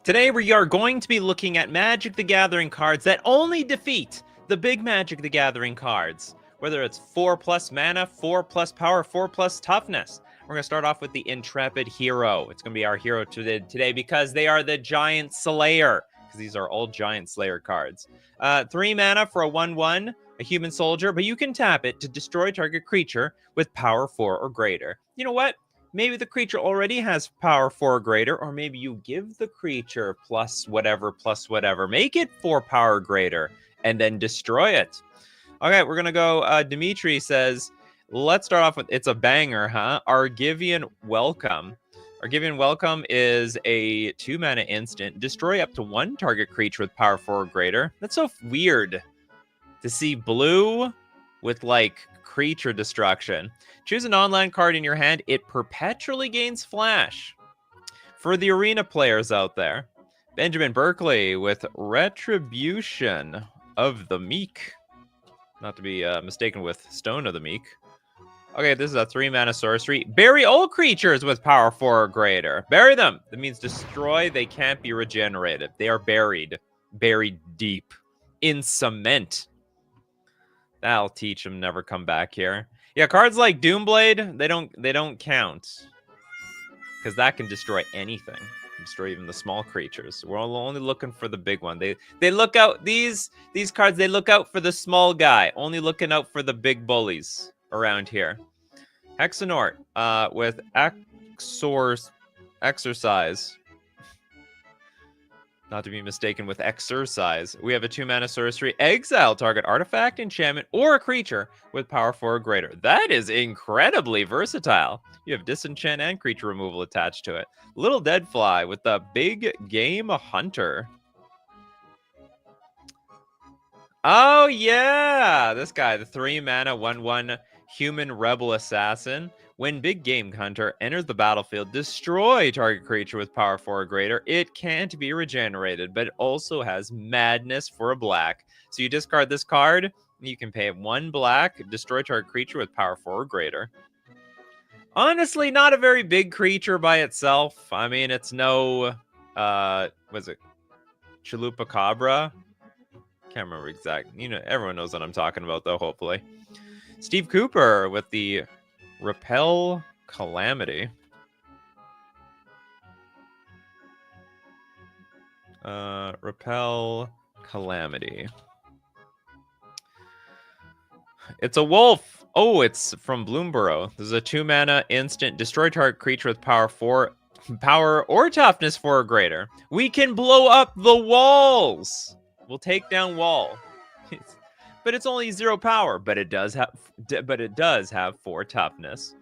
Today we are going to be looking at Magic the Gathering cards that only defeat the big Magic the Gathering cards. Whether it's 4+ mana, 4+ power, 4+ toughness. We're going to start off with the Intrepid Hero. It's going to be our hero today because they are the Giant Slayer. Because these are all Giant Slayer cards. 3 mana for a 1/1, a human soldier, but you can tap it to destroy target creature with power 4 or greater. You know what? Maybe the creature already has power 4 or greater, or maybe you give the creature plus whatever. Make it 4 power greater, and then destroy it. Okay, we're going to go. Dimitri says, let's start off with, it's a banger, huh? Argivian Welcome. Argivian Welcome is a 2 mana instant. Destroy up to 1 target creature with power 4 or greater. That's so weird to see blue with, like, creature destruction. Choose an online card in your hand. It perpetually gains flash. For the arena players out there, Benjamin Berkeley with Retribution of the Meek. Not to be mistaken with Stone of the Meek. Okay, this is a 3 mana sorcery. Bury all creatures with power 4 or greater. Bury them. That means destroy. They can't be regenerated. They are buried. Buried deep. In cement. That'll teach them never come back here. Yeah, cards like Doomblade, they don't count. Because that can destroy anything. Destroy even the small creatures. We're only looking for the big one. They look out, these cards, they look out for the small guy. Only looking out for the big bullies around here. Hexanort with Exercise. Not to be mistaken with Exercise. We have a 2 mana sorcery. Exile target artifact, enchantment, or a creature with power 4 or greater. That is incredibly versatile. You have disenchant and creature removal attached to it. Little Deadfly with the Big Game Hunter. Oh, yeah! This guy, the 3 mana 1/1 human rebel assassin. When Big Game Hunter enters the battlefield, destroy target creature with power 4 or greater. It can't be regenerated, but it also has madness for a black. So you discard this card, you can pay 1 black, destroy target creature with power 4 or greater. Honestly, not a very big creature by itself. I mean, it's no, was it Chupacabra? Can't remember exactly. You know, everyone knows what I'm talking about, though, hopefully. Steve Cooper with the Repel Calamity. Repel Calamity. It's a wolf. Oh, it's from Bloomborough. This is a 2 mana instant. Destroy target creature with power 4, power or toughness 4 or greater. We can blow up the walls. We'll take down wall. But it's only 0 power. But it does have 4 toughness.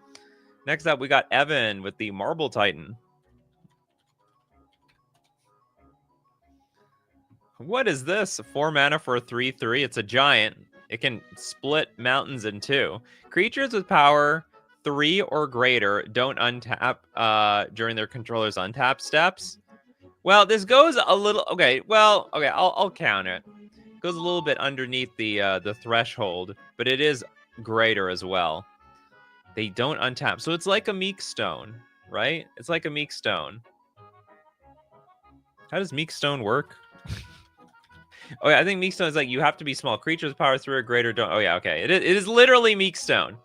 Next up, we got Evan with the Marble Titan. What is this? 4 mana for a 3/3. It's a giant. It can split mountains in 2. Creatures with power 3 or greater don't untap during their controller's untap steps. Well, this goes a little... Okay, I'll count it. Goes a little bit underneath the threshold, but it is greater as well. They don't untap. So it's like a Meek Stone, right? It's like a Meek Stone. How does Meek Stone work? Oh, yeah, I think Meek Stone is like you have to be small. Creatures power 3 or greater don't... Oh, yeah, okay. It is literally Meek Stone.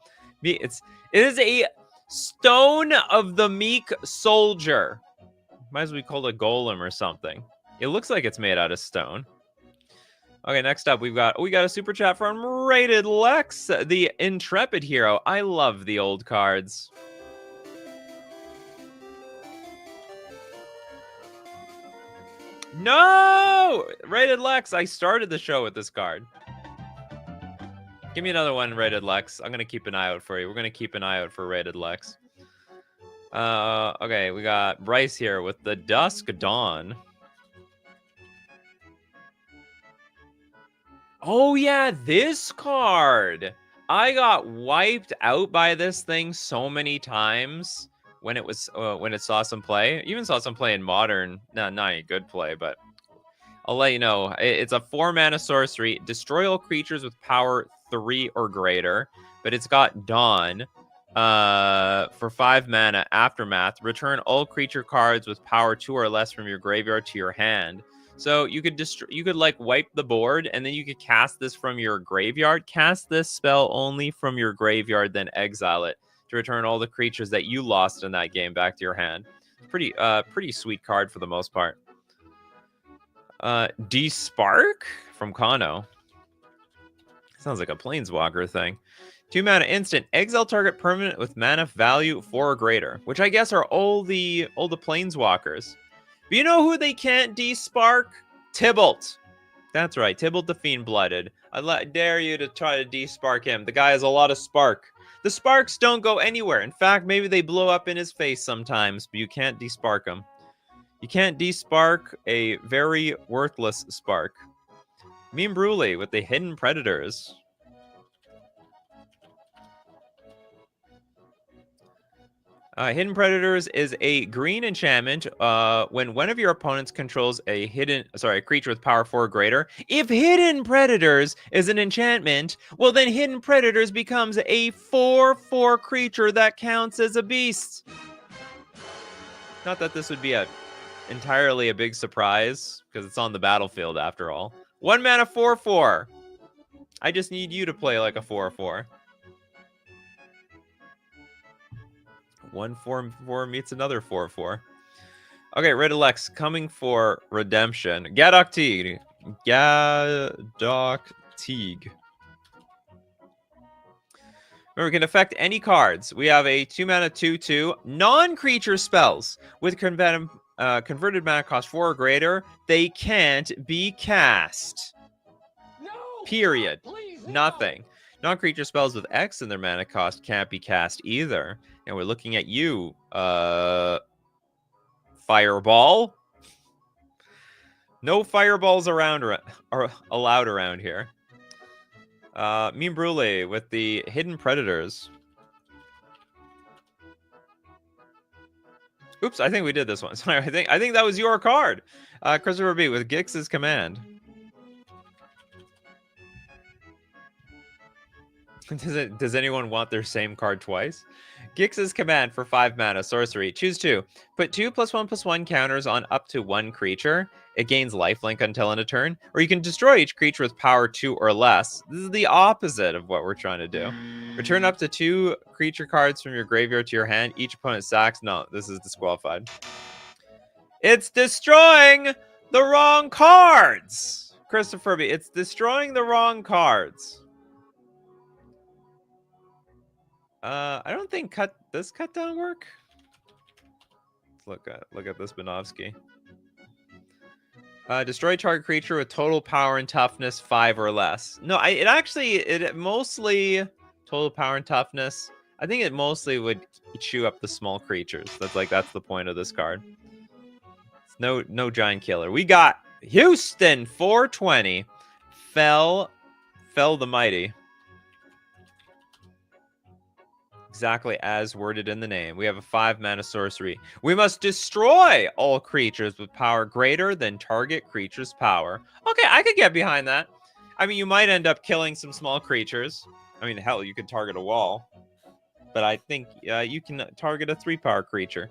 It is a Stone of the Meek Soldier. Might as well be called a golem or something. It looks like it's made out of stone. Okay, next up, we got a super chat from Rated Lex, the Intrepid Hero. I love the old cards. No! Rated Lex, I started the show with this card. Give me another one, Rated Lex. I'm going to keep an eye out for you. We're going to keep an eye out for Rated Lex. Okay, we got Bryce here with the Dusk Dawn. Oh yeah, this card. I got wiped out by this thing so many times when it saw some play. Even saw some play in Modern. No, not any good play, but I'll let you know. It's a 4 mana sorcery. Destroy all creatures with power 3 or greater, but it's got Dawn. For 5 mana, Aftermath, return all creature cards with power 2 or less from your graveyard to your hand. So you could like wipe the board, and then you could cast this from your graveyard. Cast this spell only from your graveyard, then exile it to return all the creatures that you lost in that game back to your hand. Pretty sweet card for the most part. D-Spark from Kano. Sounds like a Planeswalker thing. 2 mana instant. Exile target permanent with mana value 4 or greater, which I guess are all the Planeswalkers. But you know who they can't de-spark? Tybalt. That's right, Tybalt the Fiend-Blooded. I dare you to try to de-spark him. The guy has a lot of spark. The sparks don't go anywhere. In fact, maybe they blow up in his face sometimes, but you can't de-spark him. You can't de-spark a very worthless spark. Meme Brule with the Hidden Predators. Hidden Predators is a green enchantment. When one of your opponents controls a creature with power 4 or greater, if Hidden Predators is an enchantment, well then Hidden Predators becomes a 4/4 creature that counts as a beast. Not that this would be entirely a big surprise, because it's on the battlefield after all. 1 mana 4/4. I just need you to play like a 4/4. 1 4/4 meets another 4/4. Okay, Red Alex coming for redemption. Gadok Teague. Remember, we can affect any cards. We have a 2 mana 2/2 non-creature spells with converted mana cost 4 or greater. They can't be cast. No, period. Please, no. Nothing. Non-creature spells with X in their mana cost can't be cast either. And we're looking at you, Fireball. No fireballs are allowed around here. Meme Brule with the Hidden Predators. Oops, I think we did this one. Sorry, I think that was your card. Christopher B with Gix's Command. Does anyone want their same card twice? Gix's Command for 5 mana, sorcery. Choose 2. Put 2 +1/+1 counters on up to 1 creature. It gains lifelink until end of turn. Or you can destroy each creature with power 2 or less. This is the opposite of what we're trying to do. Return up to 2 creature cards from your graveyard to your hand. Each opponent sacks. No, this is disqualified. It's destroying the wrong cards! Christopher B, it's destroying the wrong cards. I don't think does cut down work? Let's look at this Benovsky. Destroy target creature with total power and toughness 5 or less. No, it mostly total power and toughness. I think it mostly would chew up the small creatures. That's the point of this card. It's no giant killer. We got Houston 420. Fell the mighty. Exactly as worded in the name. We have a 5 mana sorcery. We must destroy all creatures with power greater than target creature's power. Okay, I could get behind that. I mean, you might end up killing some small creatures. I mean, hell, you could target a wall. But I think you can target a 3-power creature.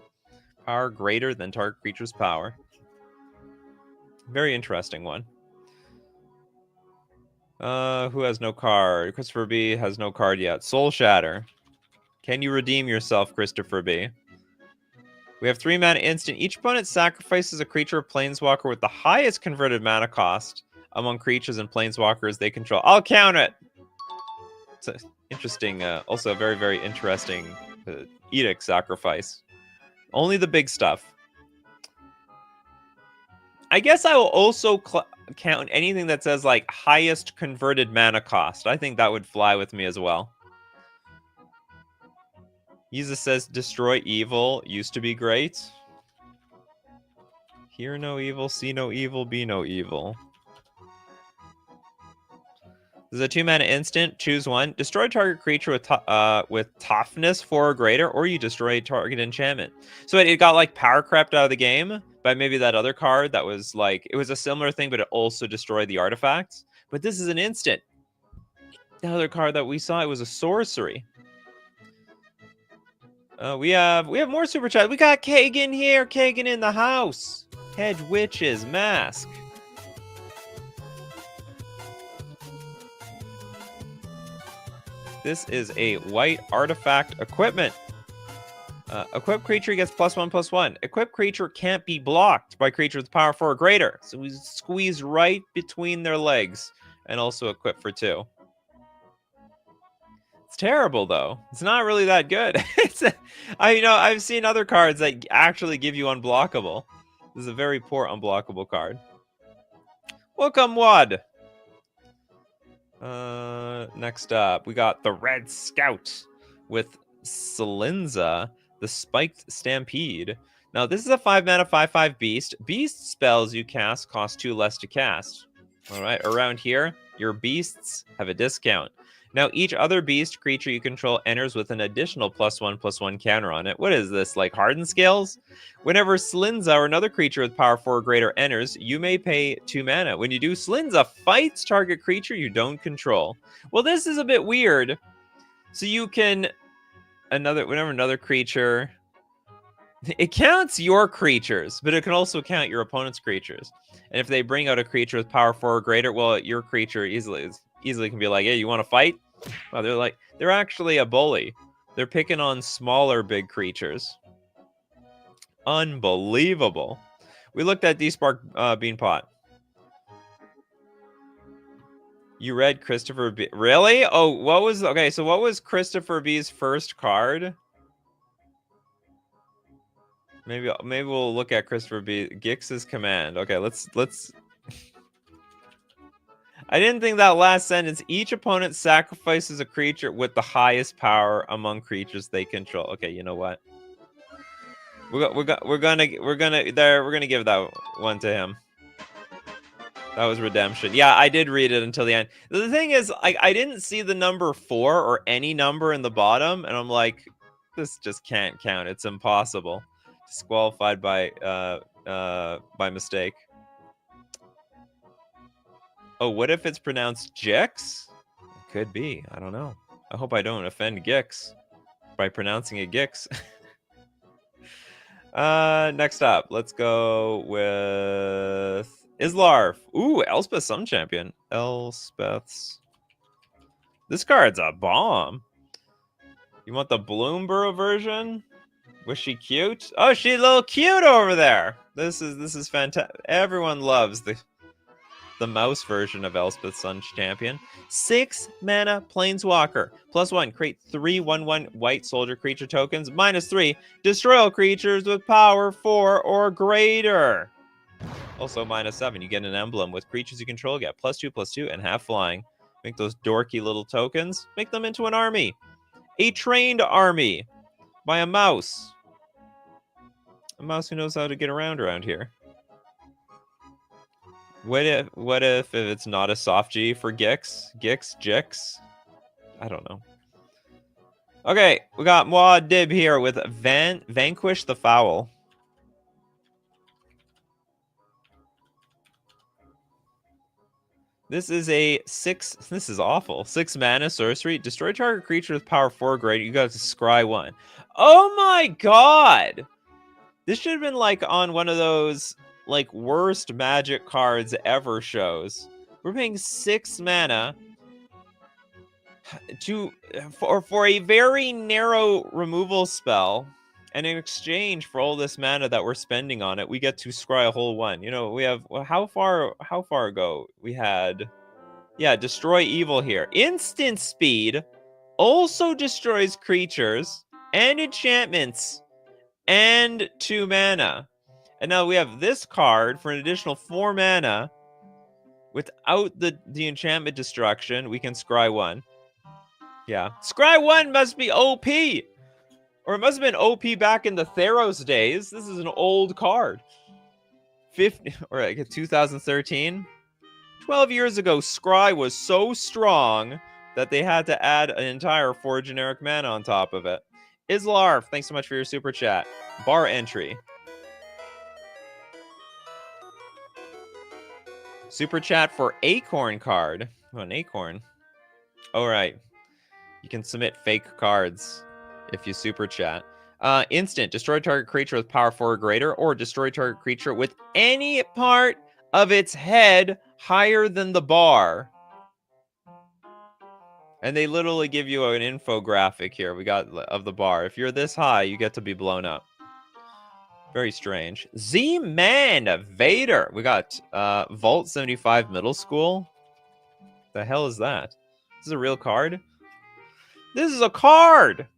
Power greater than target creature's power. Very interesting one. Who has no card? Christopher B has no card yet. Soul Shatter. Can you redeem yourself, Christopher B? We have 3 mana instant. Each opponent sacrifices a creature or planeswalker with the highest converted mana cost among creatures and planeswalkers they control. I'll count it! It's an interesting, also a very, very interesting edict sacrifice. Only the big stuff. I guess I will also count anything that says, like, highest converted mana cost. I think that would fly with me as well. Yiza says, destroy evil used to be great. Hear no evil, see no evil, be no evil. This is a 2 mana instant. Choose 1. Destroy target creature with toughness 4 or greater, or you destroy target enchantment. So it got like power crept out of the game by maybe that other card that was like, it was a similar thing, but it also destroyed the artifacts. But this is an instant. The other card that we saw, it was a sorcery. We have more super chat. We got Kagan here. Kagan in the house. Hedge Witch's Mask. This is a white artifact equipment. Equipped creature gets +1/+1. Equipped creature can't be blocked by creatures with power 4 or greater. So we squeeze right between their legs and also equip for 2. It's terrible though. It's not really that good. I've seen other cards that actually give you unblockable. This is a very poor unblockable card. Welcome, Wad. Next up, we got the Red Scout with Salinza, the Spiked Stampede. Now, this is a 5-mana 5/5 beast. Beast spells you cast cost 2 less to cast. All right, around here, your beasts have a discount. Now, each other beast creature you control enters with an additional +1/+1 counter on it. What is this, like Hardened Scales? Whenever Slinza or another creature with power 4 or greater enters, you may pay 2 mana. When you do, Slinza fights target creature you don't control. Well, this is a bit weird. So you can whenever another creature, it counts your creatures, but it can also count your opponent's creatures. And if they bring out a creature with power 4 or greater, well, your creature easily can be like, hey, you want to fight? Well, they're actually a bully. They're picking on smaller big creatures. Unbelievable. We looked at D-Spark Beanpot. You read Christopher B. Really? Oh, what was Christopher B's first card? Maybe we'll look at Christopher B. Gix's command. Okay, let's I didn't think that last sentence. Each opponent sacrifices a creature with the highest power among creatures they control. Okay, you know what? We're gonna give that one to him. That was redemption. Yeah, I did read it until the end. The thing is, I didn't see the number 4 or any number in the bottom, and I'm like, this just can't count. It's impossible. Disqualified by mistake. Oh, what if it's pronounced Gix? It could be. I don't know. I hope I don't offend Gix by pronouncing it Gix. Next up, let's go with Islarf. Ooh, Elspeth Sun Champion. Elspeth's. This card's a bomb. You want the Bloomborough version? Was she cute? Oh, she's a little cute over there. This is fantastic. Everyone loves the mouse version of Elspeth Sun Champion. 6 mana Planeswalker. +1. Create 3 1/1 white soldier creature tokens. -3. Destroy all creatures with power 4 or greater. Also -7. You get an emblem with creatures you control. Get +2/+2 and have flying. Make those dorky little tokens. Make them into an army. A trained army by a mouse. A mouse who knows how to get around here. What if it's not a soft G for Gix? Jix? I don't know. Okay, we got Muad Dib here with Vanquish the Foul. This is a 6. This is awful. 6 mana sorcery. Destroy target creature with power 4 or greater. You got to scry 1. Oh my god! This should have been like on one of those like worst Magic cards ever shows. We're paying 6 mana for a very narrow removal spell, and in exchange for all this mana that we're spending on it, we get to scry a whole 1. You know, we have how far ago we had, yeah, destroy evil here. Instant speed also destroys creatures and enchantments and 2 mana. And now we have this card for an additional 4 mana. Without the enchantment destruction, we can scry 1. Yeah. Scry 1 must be OP! Or it must have been OP back in the Theros days. This is an old card. 2013? 12 years ago, Scry was so strong that they had to add an entire 4 generic mana on top of it. Islarf, thanks so much for your super chat. Bar entry. Super chat for Acorn card. Oh, an Acorn. All right. You can submit fake cards if you super chat. Instant. Destroy target creature with power 4 or greater, or destroy target creature with any part of its head higher than the bar. And they literally give you an infographic here. We got of the bar. If you're this high, you get to be blown up. Very strange. Z-Man Vader. We got Vault 75 Middle School. The hell is that? This is a real card? This is a card!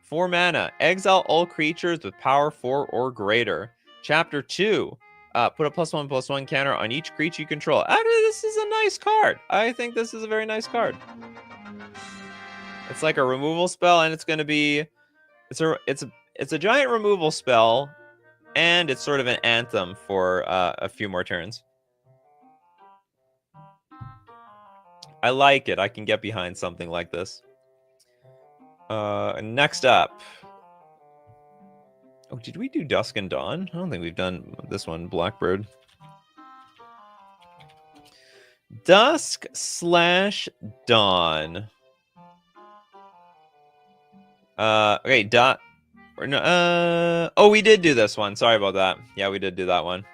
4 mana. Exile all creatures with power 4 or greater. Chapter 2. Put a +1/+1 counter on each creature you control. This is a nice card. I think this is a very nice card. It's like a removal spell, and it's going to be... It's a giant removal spell, and it's sort of an anthem for a few more turns. I like it. I can get behind something like this. Next up. Oh, did we do Dusk and Dawn? I don't think we've done this one, Blackbird. Dusk/Dawn. Okay, oh, we did do this one. Sorry about that. Yeah, we did do that one.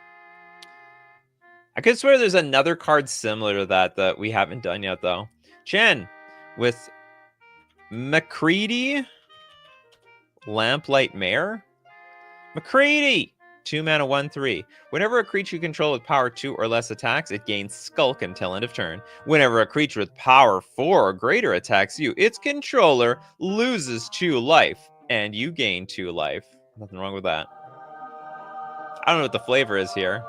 I could swear there's another card similar to that we haven't done yet, though. Chen with McCready, Lamplight Mare. McCready! 2 mana, 1/3. Whenever a creature you control with power 2 or less attacks, it gains Skulk until end of turn. Whenever a creature with power 4 or greater attacks you, its controller loses 2 life, and you gain 2 life. Nothing wrong with that. I don't know what the flavor is here.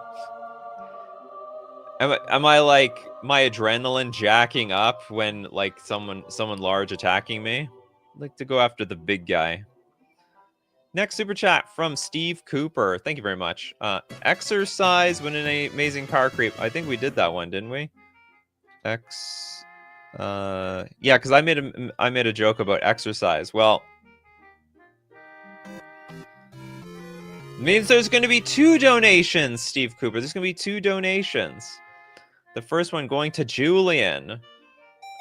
Am I like my adrenaline jacking up when like someone large attacking me? I'd like to go after the big guy. Next super chat from Steve Cooper. Thank you very much. Exercise when an amazing power creep. I think we did that one, didn't we? Yeah, because I made a joke about exercise. Well, means there's going to be 2 donations, Steve Cooper. There's going to be 2 donations. The first one going to Julian.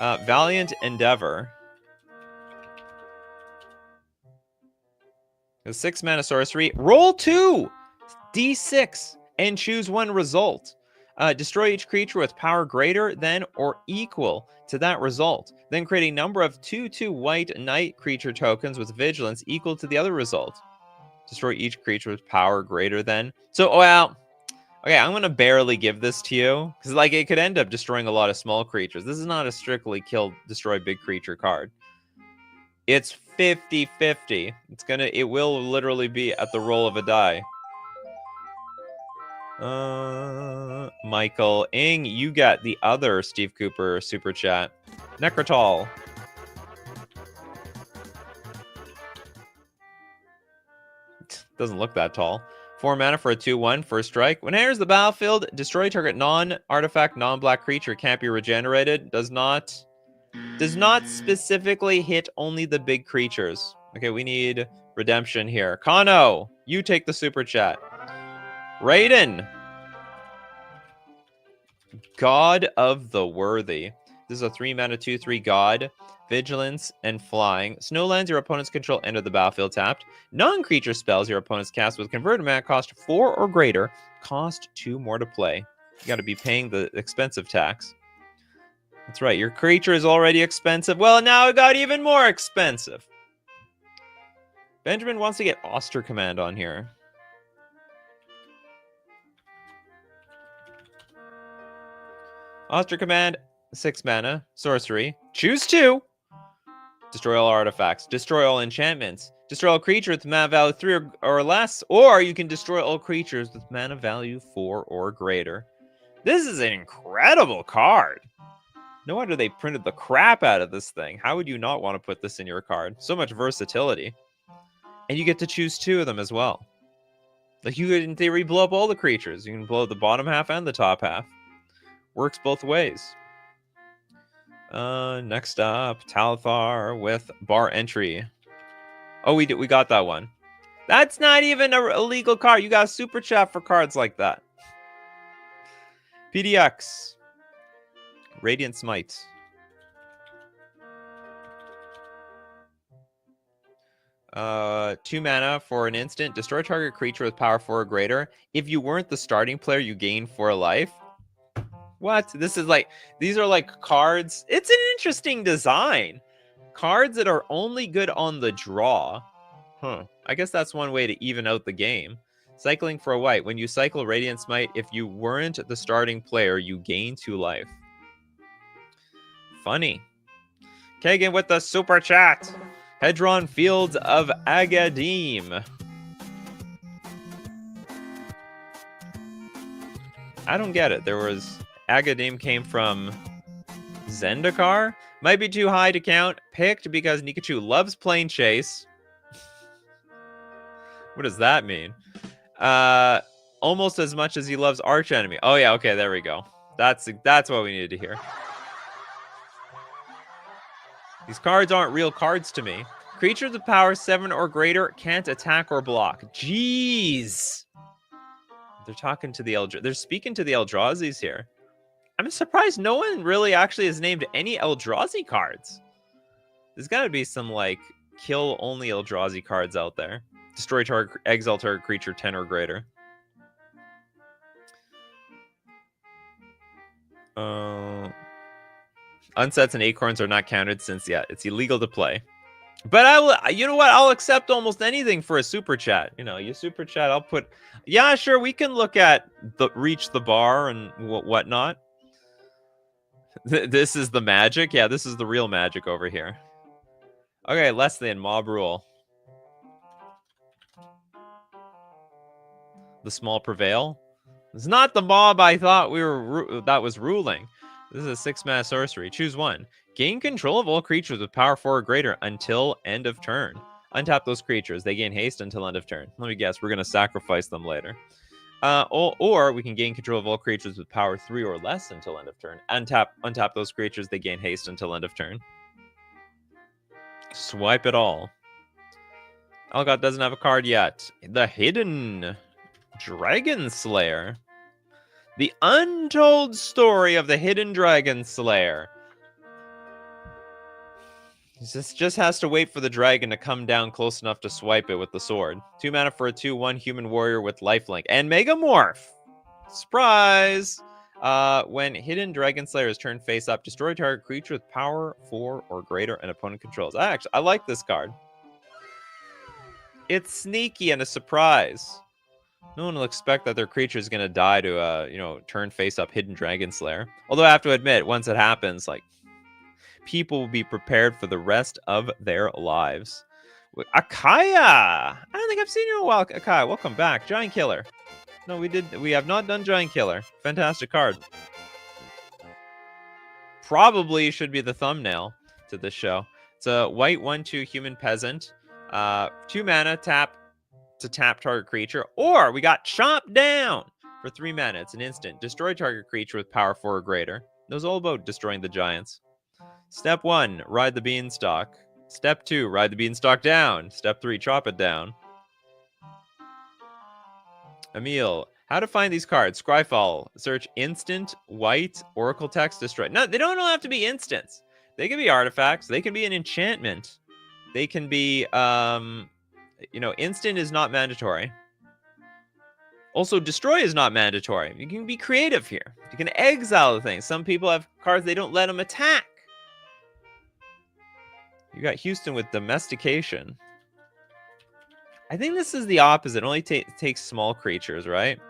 Valiant Endeavor. A 6 mana sorcery. Roll 2 d6 and choose 1 result. Destroy each creature with power greater than or equal to that result. Then create a number of 2/2 white knight creature tokens with vigilance equal to the other result. Destroy each creature with power greater than. So, well, okay, I'm going to barely give this to you. Because, like, it could end up destroying a lot of small creatures. This is not a strictly kill, destroy big creature card. It's 50-50. It will literally be at the roll of a die. Michael Ing, you got the other Steve Cooper super chat. Necrotol. Doesn't look that tall. 4 mana for a 2/1 first strike. When it enters the battlefield, destroy target non-artifact, non-black creature. Can't be regenerated. Does not specifically hit only the big creatures. Okay, we need redemption here. Kano, you take the super chat. Raiden. God of the Worthy. This is a 3 mana 2/3 god. Vigilance and flying. Snowlands your opponents control enter the battlefield tapped. Non-creature spells your opponents cast with converted mana cost 4 or greater cost 2 more to play. You got to be paying the expensive tax. That's right. Your creature is already expensive. Well, now it got even more expensive. Benjamin wants to get Oster Command on here. Oster Command, 6 mana, sorcery. Choose 2. Destroy all artifacts. Destroy all enchantments. Destroy all creatures with mana value 3 or less. Or you can destroy all creatures with mana value 4 or greater. This is an incredible card. No wonder they printed the crap out of this thing. How would you not want to put this in your card? So much versatility. And you get to choose 2 of them as well. Like, you could, in theory, blow up all the creatures. You can blow up the bottom half and the top half. Works both ways. Next up, Talthar with Bar Entry. Oh, we got that one. That's not even a legal card. You got a super chat for cards like that. PDX. Radiant Smite. 2 mana for an instant. Destroy target creature with power 4 or greater. If you weren't the starting player, you gain 4 life. What? This is like, these are like cards. It's an interesting design. Cards that are only good on the draw. Huh. I guess that's one way to even out the game. Cycling for a white. When you cycle Radiant Smite, if you weren't the starting player, you gain 2 life. Funny. Kagan with the super chat. Hedron Fields of Agadim. I don't get it. There was... Agadim came from Zendikar? Might be too high to count. Picked because Nikachu loves Plane Chase. What does that mean? Almost as much as he loves Arch Enemy. Oh yeah, okay, there we go. That's what we needed to hear. These cards aren't real cards to me. Creatures with power 7 or greater can't attack or block. Jeez. They're talking to the they're speaking to the Eldrazi's here. I'm surprised no one really actually has named any Eldrazi cards. There's got to be some, like, kill-only Eldrazi cards out there. Destroy target, exile target creature 10 or greater. Unsets and acorns are not counted since, yeah, it's illegal to play. But I will, you know what? I'll accept almost anything for a super chat. You know, you super chat, I'll put... Yeah, sure, we can look at the reach the bar and whatnot. This is the magic? Yeah, this is the real magic over here. Okay, less than mob rule. The small prevail. It's not the mob I thought that was ruling. This is a 6-mana sorcery. Choose one. Gain control of all creatures with power 4 or greater until end of turn. Untap those creatures. They gain haste until end of turn. Let me guess. We're going to sacrifice them later. Or we can gain control of all creatures with power 3 or less until end of turn. Untap those creatures. They gain haste until end of turn. Swipe it all. Algot doesn't have a card yet. The Hidden Dragon Slayer. The untold story of the Hidden Dragon Slayer. This just has to wait for the dragon to come down close enough to swipe it with the sword. 2 mana for a 2/1 human warrior with lifelink. And Megamorph! Surprise! When Hidden Dragon Slayer is turned face up, destroy target creature with power 4 or greater and opponent controls. I like this card. It's sneaky and a surprise. No one will expect that their creature is going to die to, turn face up Hidden Dragon Slayer. Although I have to admit, once it happens, like, people will be prepared for the rest of their lives. Akaya! I don't think I've seen you in a while, Akaya. Welcome back. Giant Killer. No, we have not done Giant Killer. Fantastic card. Probably should be the thumbnail to this show. It's a white 1/2 human peasant. 2 mana, tap to tap target creature. Or we got Chomp Down for 3 mana. It's an instant. Destroy target creature with power 4 or greater. It was all about destroying the giants. Step 1, ride the beanstalk. Step 2, ride the beanstalk down. Step 3, chop it down. Emil, how to find these cards? Scryfall. Search instant, white, oracle text, destroy. No, they don't all have to be instants. They can be artifacts. They can be an enchantment. They can be, instant is not mandatory. Also, destroy is not mandatory. You can be creative here. You can exile the thing. Some people have cards they don't let them attack. You got Houston with domestication. I think this is the opposite. It only takes small creatures, right?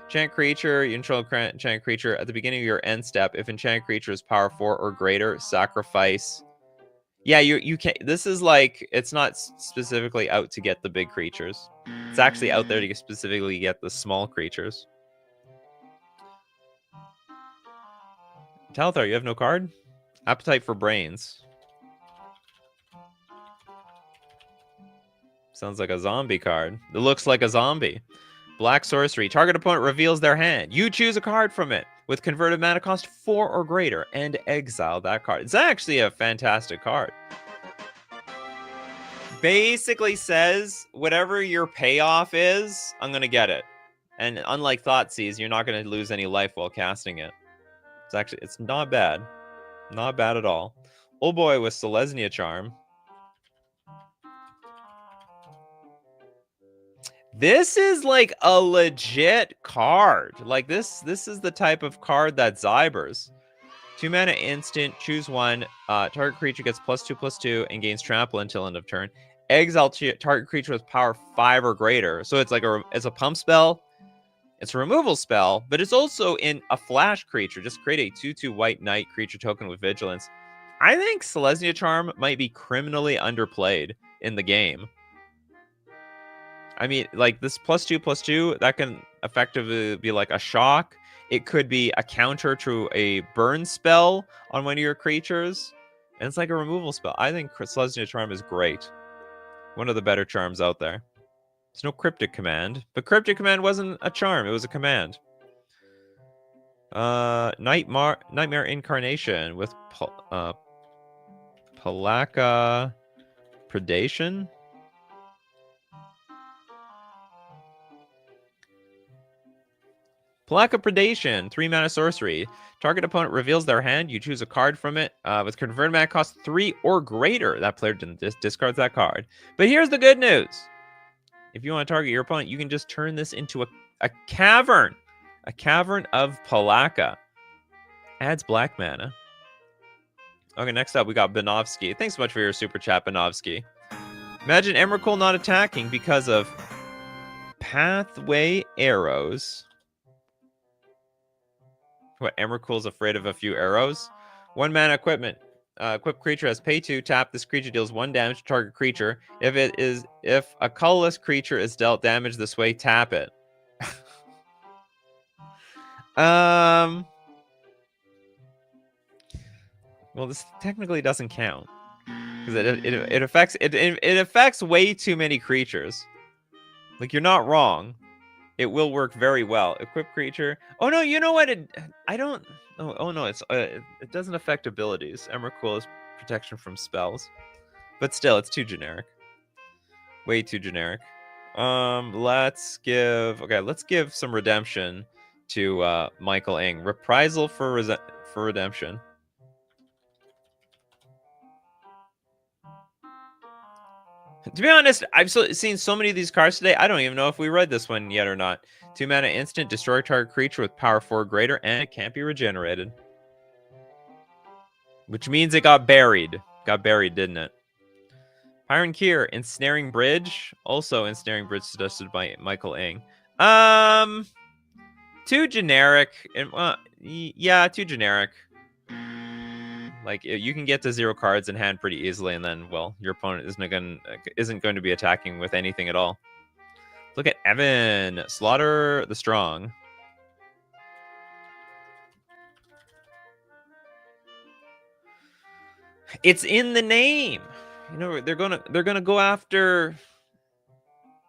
Enchant creature, you control enchant creature at the beginning of your end step. If enchant creature is power 4 or greater, sacrifice. Yeah, you can't. This is like, it's not specifically out to get the big creatures. It's actually out there to specifically get the small creatures. Talthar, you have no card? Appetite for Brains. Sounds like a zombie card. It looks like a zombie. Black sorcery. Target opponent reveals their hand. You choose a card from it with converted mana cost 4 or greater and exile that card. It's actually a fantastic card. Basically says whatever your payoff is, I'm going to get it. And unlike Thoughtseize, you're not going to lose any life while casting it. It's not bad. Not bad at all. Old boy with Selesnya Charm. This is like a legit card. Like this is the type of card that Zybers. 2 mana instant, choose one. Target creature gets +2/+2 and gains trample until end of turn. Exile target creature with power 5 or greater. So it's like it's a pump spell. It's a removal spell, but it's also in a flash creature. Just create a 2/2 white knight creature token with vigilance. I think Selesnya Charm might be criminally underplayed in the game. I mean, like this +2/+2, that can effectively be like a shock. It could be a counter to a burn spell on one of your creatures. And it's like a removal spell. I think Selesnya Charm is great. One of the better charms out there. There's no Cryptic Command, but Cryptic Command wasn't a charm, it was a command. Nightmare Incarnation with Palaka Predation. Palaka Predation, 3 mana sorcery. Target opponent reveals their hand. You choose a card from it with converted mana cost 3 or greater. That player discards that card. But here's the good news. If you want to target your opponent, you can just turn this into a cavern. A cavern of Palaka. Adds black mana. Okay, next up we got Benovsky. Thanks so much for your super chat, Benovsky. Imagine Emrakul not attacking because of Pathway Arrows. What, Emrakul's afraid of a few arrows? 1 mana equipment. Equipped creature has pay 2. Tap. This creature deals 1 damage to target creature. If a colorless creature is dealt damage this way, tap it. Well, this technically doesn't count because it affects way too many creatures. Like, you're not wrong. It will work very well. Equipped creature. Oh no, you know what? I don't. Oh no, it doesn't affect abilities. Emrakul is protection from spells, but still, it's too generic. Way too generic. Let's give some redemption to Michael Ng. Reprisal for redemption. To be honest, I've seen so many of these cards today, I don't even know if we read this one yet or not. 2 mana instant, destroy target creature with power 4 or greater, and it can't be regenerated. Which means it got buried. Got buried, didn't it? Pyron Kier, Ensnaring Bridge. Also Ensnaring Bridge suggested by Michael Ng. Too generic. Yeah, too generic. Like, you can get to 0 cards in hand pretty easily, and then, well, your opponent isn't going to be attacking with anything at all. Look at Evan. Slaughter the Strong. It's in the name. You know, they're gonna go after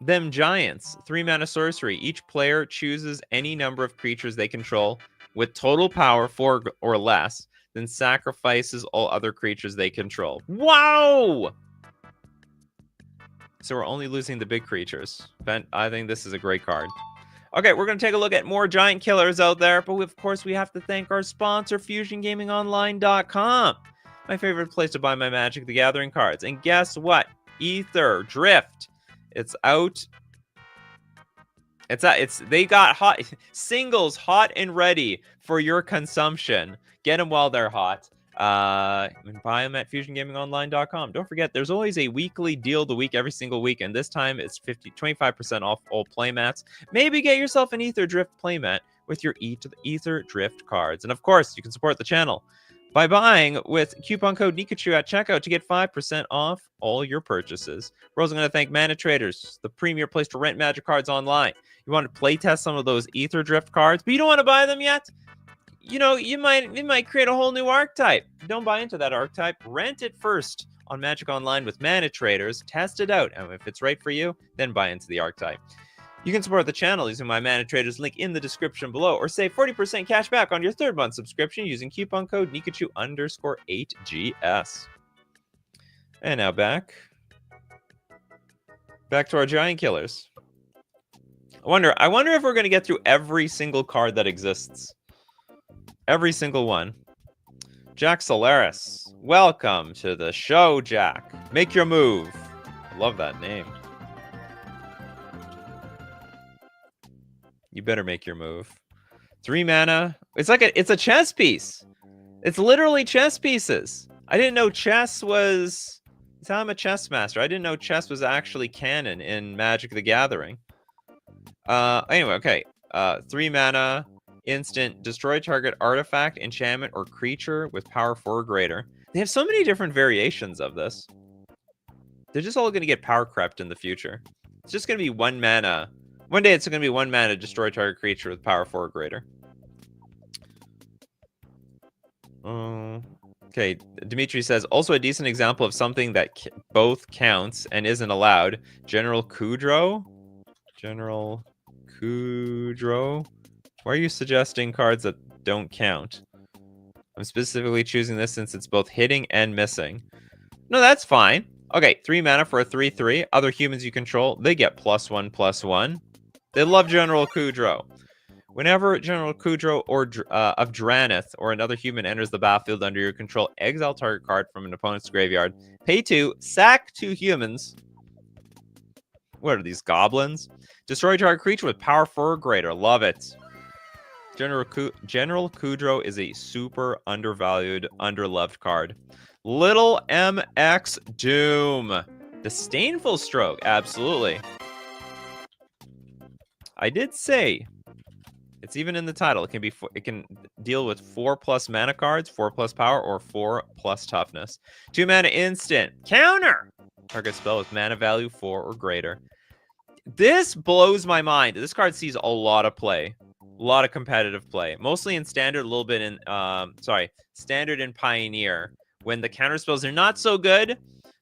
them giants. 3 mana sorcery. Each player chooses any number of creatures they control with total power 4 or less, then sacrifices all other creatures they control. Wow! So we're only losing the big creatures. But I think this is a great card. Okay, we're going to take a look at more giant killers out there. But of course, we have to thank our sponsor, FusionGamingOnline.com. My favorite place to buy my Magic the Gathering cards. And guess what? Ether Drift. It's out. They got singles hot and ready for your consumption. Get them while they're hot. And buy them at FusionGamingOnline.com. Don't forget, there's always a weekly deal of the week every single week, and this time it's 25% off all playmats. Maybe get yourself an Ether Drift playmat with your Ether Drift cards. And of course, you can support the channel by buying with coupon code Nikachu at checkout to get 5% off all your purchases. We're also going to thank Mana Traders, the premier place to rent Magic cards online. You want to playtest some of those Ether Drift cards, but you don't want to buy them yet? You know, it might create a whole new archetype. Don't buy into that archetype. Rent it first on Magic Online with Mana Traders. Test it out, and if it's right for you, then buy into the archetype. You can support the channel using my Mana Traders link in the description below, or save 40% cash back on your 3rd month subscription using coupon code Nikachu_8GS. And now back to our giant killers. I wonder if we're going to get through every single card that exists. Every single one. Jack Solaris. Welcome to the show, Jack. Make your move. Love that name. You better make your move. 3 mana. It's like it's a chess piece. It's literally chess pieces. I didn't know chess was... That's how I'm a chess master. I didn't know chess was actually canon in Magic the Gathering. Anyway, okay. 3 mana, instant, destroy target artifact, enchantment, or creature with power 4 or greater. They have so many different variations of this. They're just all going to get power crept in the future. It's just going to be 1 mana. One day it's going to be 1 mana, destroy target creature with power 4 or greater. Okay, Dimitri says, also a decent example of something that both counts and isn't allowed. General Kudrow? General Kudrow? Why are you suggesting cards that don't count? I'm specifically choosing this since it's both hitting and missing. No, that's fine. Okay, 3 mana for a 3/3. Other humans you control, they get +1/+1. They love General Kudrow. Whenever General Kudrow or of Draneth or another human enters the battlefield under your control, exile target card from an opponent's graveyard. Pay 2, sack 2 humans. What are these, goblins? Destroy target creature with power 4 or greater. Love it. General Kudrow is a super undervalued, underloved card. Little MX Doom. Disdainful Stroke. Absolutely. I did say... It's even in the title. It can deal with 4+ mana cards, 4+ power, or 4+ toughness. 2 mana instant. Counter! Target spell with mana value 4 or greater. This blows my mind. This card sees a lot of play. A lot of competitive play. Mostly in standard, a little bit in standard and pioneer. When the counter spells are not so good,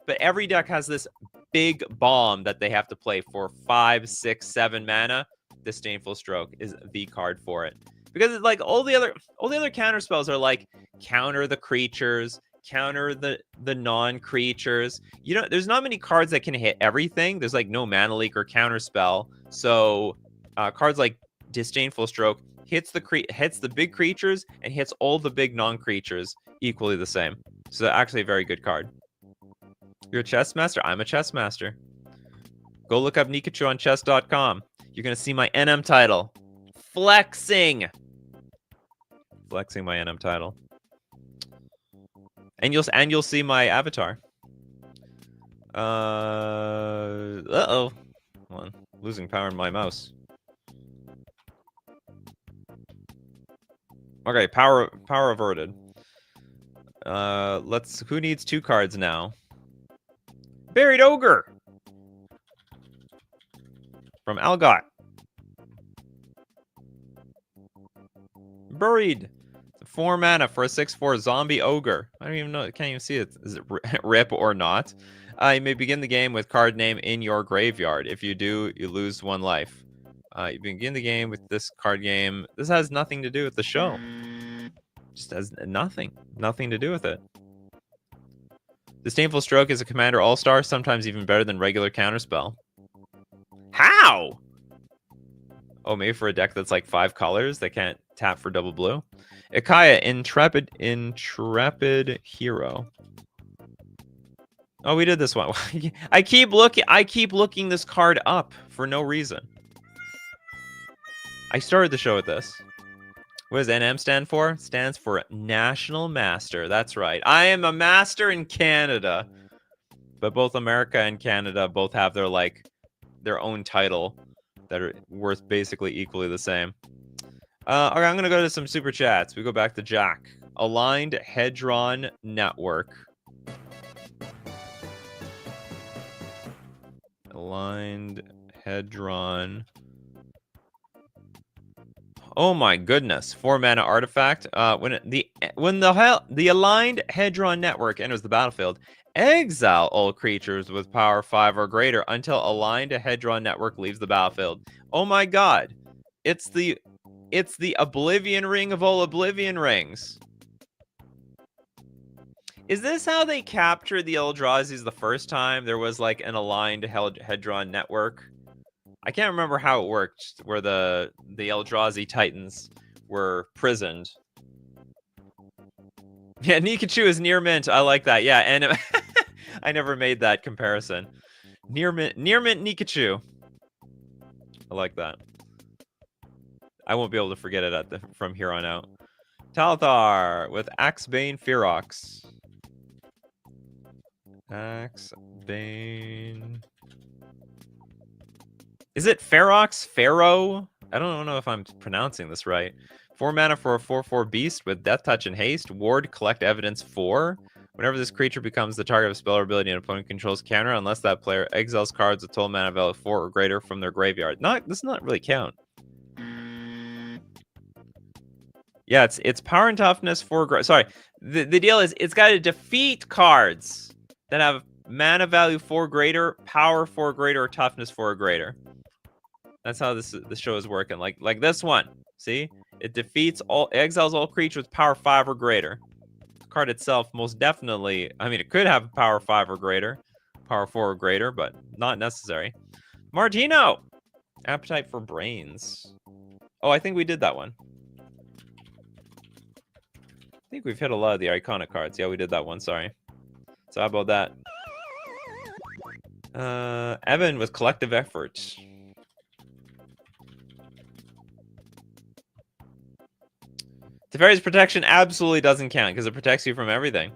but every deck has this big bomb that they have to play for 5, 6, 7 mana. Disdainful Stroke is the card for it, because it's like all the other counter spells are like counter the creatures, counter the non-creatures. You know, there's not many cards that can hit everything. There's like no mana leak or counter spell. So cards like Disdainful Stroke hits the big creatures and hits all the big non-creatures equally the same. So actually a very good card. You're a chess master? I'm a chess master. Go look up Nikachu on chess.com. You're going to see my NM title. Flexing my NM title. And you'll see my avatar. Uh-oh. Hold on. Losing power in my mouse. Okay, power averted. Who needs 2 cards now? Buried Ogre! From Algot. Buried. 4 mana for a 6/4 zombie ogre. I don't even know. Can't even see it. Is it rip or not? You may begin the game with card name in your graveyard. If you do, you lose 1 life. You begin the game with this card game. This has nothing to do with the show. Just has nothing to do with it. Disdainful Stroke is a commander all-star, sometimes even better than regular counterspell. How? Oh, maybe for a deck that's like 5 colors that can't tap for double blue. Ikaya, Intrepid Hero. Oh, we did this one. I keep looking this card up for no reason. I started the show with this. What does NM stand for? Stands for National Master. That's right. I am a master in Canada. But both America and Canada both have their own title that are worth basically equally the same. Okay, I'm going to go to some super chats. We go back to Jack. Aligned Hedron Network. Aligned Hedron. Oh my goodness. 4 mana artifact. When the Aligned Hedron Network enters the battlefield, exile all creatures with power 5 or greater until Aligned Hedron Network leaves the battlefield. Oh my god. It's the Oblivion Ring of all Oblivion Rings. Is this how they captured the Eldrazi's the first time? There was like an Aligned Hedron Network. I can't remember how it worked, where the Eldrazi Titans were prisoned. Yeah, Nikachu is near mint. I like that. Yeah, and I never made that comparison. Near mint Nikachu. I like that. I won't be able to forget it from here on out. Talthar with Axebane Ferox. Axebane. Is it Ferox? Pharaoh? I don't know if I'm pronouncing this right. 4 mana for a 4/4 beast with Death Touch and Haste. Ward, collect evidence 4. Whenever this creature becomes the target of a spell or ability an opponent controls counter, unless that player exiles cards with total mana value 4 or greater from their graveyard. This does not really count. Yeah, it's power and toughness 4. Sorry, the deal is it's got to defeat cards that have mana value 4 greater, power 4 greater, or toughness 4 greater. That's how the show is working. Like this one. See? It defeats exiles all creatures with power 5 or greater. The card itself most definitely, I mean, it could have power 5 or greater, power 4 or greater, but not necessary. Martino! Appetite for Brains. Oh, I think we did that one. I think we've hit a lot of the iconic cards. Yeah, we did that one, sorry. So how about that? Evan with Collective Effort. Teferi's Protection absolutely doesn't count because it protects you from everything.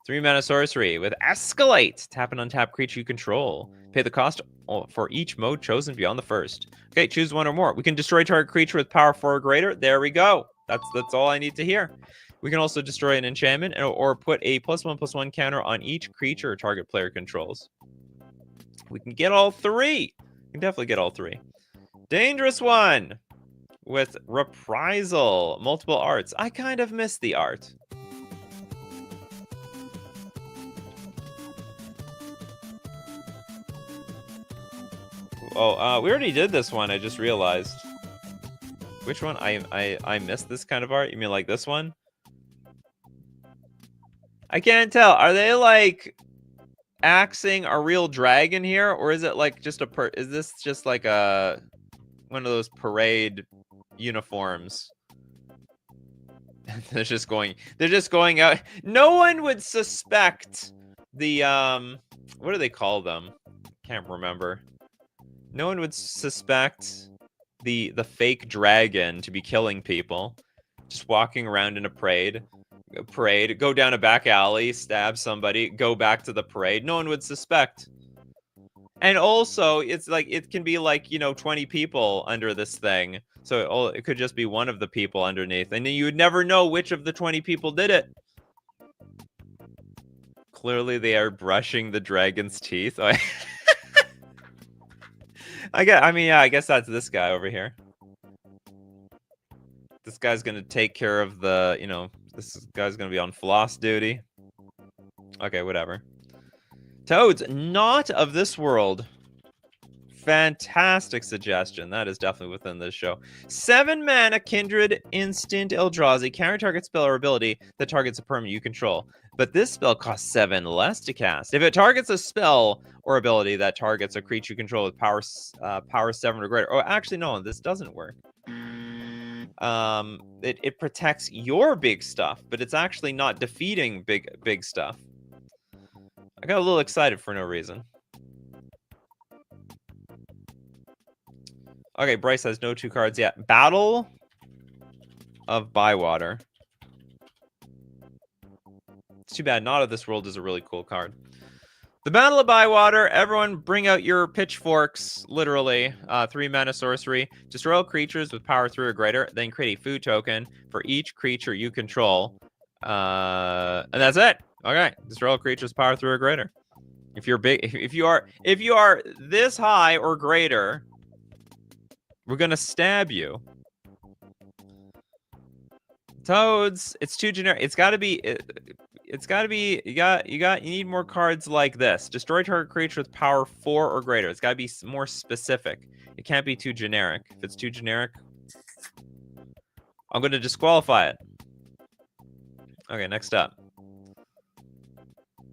3 mana sorcery with Escalate. Tap an untap creature you control. Pay the cost for each mode chosen beyond the first. Okay, choose one or more. We can destroy target creature with power 4 or greater. There we go. That's all I need to hear. We can also destroy an enchantment or put a +1/+1 counter on each creature target player controls. We can get all 3. We can definitely get all 3. Dangerous One with Reprisal. Multiple arts. I kind of miss the art. Oh, we already did this one, I just realized. Which one? I missed this kind of art? You mean like this one? I can't tell. Are they like axing a real dragon here? Or is it like just is this just like one of those parade uniforms? they're just going out. No one would suspect the what do they call them? Can't remember. No one would suspect the fake dragon to be killing people. Just walking around in a parade, go down a back alley, stab somebody, go back to the parade. No one would suspect. And also, it's like it can be like, 20 people under this thing. So it could just be one of the people underneath. And you would never know which of the 20 people did it. Clearly, they are brushing the dragon's teeth. I guess that's this guy over here. This guy's gonna take care of the, this guy's gonna be on floss duty. Okay, whatever. Toads, not of this world. Fantastic suggestion. That is definitely within this show. 7 mana Kindred Instant Eldrazi. Counter target spell or ability that targets a permanent you control. But this spell costs 7 less to cast. If it targets a spell or ability that targets a creature you control with power 7 or greater. Oh, actually, no, this doesn't work. It protects your big stuff, but it's actually not defeating big stuff. I got a little excited for no reason. Okay, Bryce has no 2 cards yet. Battle of Bywater. It's too bad Not of This World is a really cool card. The Battle of Bywater. Everyone bring out your pitchforks, literally. 3 mana sorcery. Destroy all creatures with power 3 or greater. Then create a food token for each creature you control. And that's it. Okay. Destroy all creatures power 3 or greater. If you're big, if you are this high or greater, we're gonna stab you. Toads, it's too generic. It's gotta be. You need more cards like this. Destroy target creature with power 4 or greater. It's gotta be more specific. It can't be too generic. If it's too generic, I'm gonna disqualify it. Okay, next up.